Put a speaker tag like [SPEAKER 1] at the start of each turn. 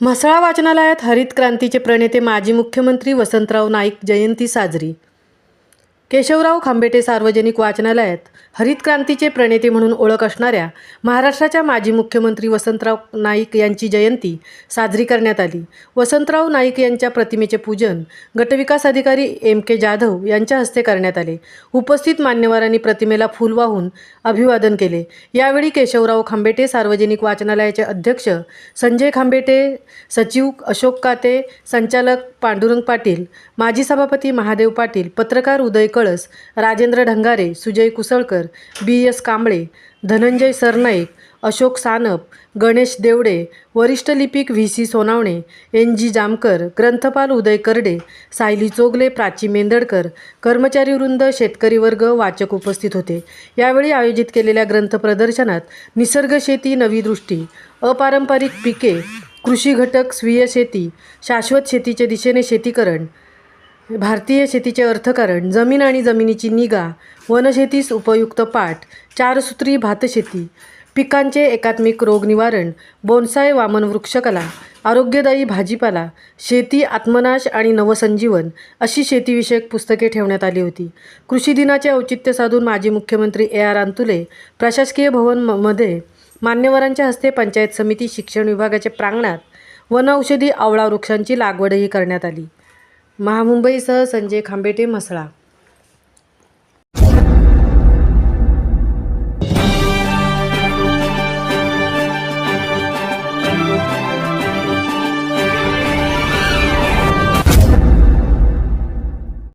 [SPEAKER 1] म्हसळा वाचनालयात हरित क्रांतीचे प्रणेते माजी मुख्यमंत्री वसंतराव नाईक जयंती साजरी. केशवराव खांबेटे सार्वजनिक वाचनालयात हरित क्रांतीचे प्रणेते म्हणून ओळख असणाऱ्या महाराष्ट्राच्या माजी मुख्यमंत्री वसंतराव नाईक यांची जयंती साजरी करण्यात आली. वसंतराव नाईक यांच्या प्रतिमेचे पूजन गटविकास अधिकारी M.K. जाधव यांच्या हस्ते करण्यात आले. उपस्थित मान्यवरांनी प्रतिमेला फूल वाहून अभिवादन केले. यावेळी केशवराव खांबेटे सार्वजनिक वाचनालयाचे अध्यक्ष संजय खांबेटे, सचिव अशोक काते, संचालक पांडुरंग पाटील, माजी सभापती महादेव पाटील, पत्रकार उदय कळस, राजेंद्र ढंगारे, सुजय कुसळकर, B.S. कांबळे, धनंजय सरनाईक, अशोक सानप, गणेश देवडे, वरिष्ठ लिपिक V.C. सोनावणे, N.G. जामकर, ग्रंथपाल उदय करडे, सायली चोगले, प्राची मेंदडकर, कर्मचारी वृंद, शेतकरी वर्ग, वाचक उपस्थित होते. यावेळी आयोजित केलेल्या ग्रंथ प्रदर्शनात निसर्ग शेती नवी दृष्टी, अपारंपरिक पिके, कृषी घटक, स्वीय शेती, शाश्वत शेतीचे दिशेने शेतीकरण, भारतीय शेतीचे अर्थकारण, जमीन आणि जमिनीची निगा, वनशेतीस उपयुक्त पाठ, चारसूत्री भातशेती, पिकांचे एकात्मिक रोग निवारण, बोनसाय वामन वृक्षकला, आरोग्यदायी भाजीपाला, शेती आत्मनाश आणि नवसंजीवन अशी शेतीविषयक पुस्तके ठेवण्यात आली होती. कृषी दिनाचे औचित्य साधून माजी मुख्यमंत्री A.R. अंतुले प्रशासकीय भवन मध्ये मान्यवरांच्या हस्ते पंचायत समिती शिक्षण विभागाच्या प्रांगणात वनऔषधी आवळा वृक्षांची लागवडही करण्यात आली. महामुंबईसह संजय खांबेटे, म्हसळा.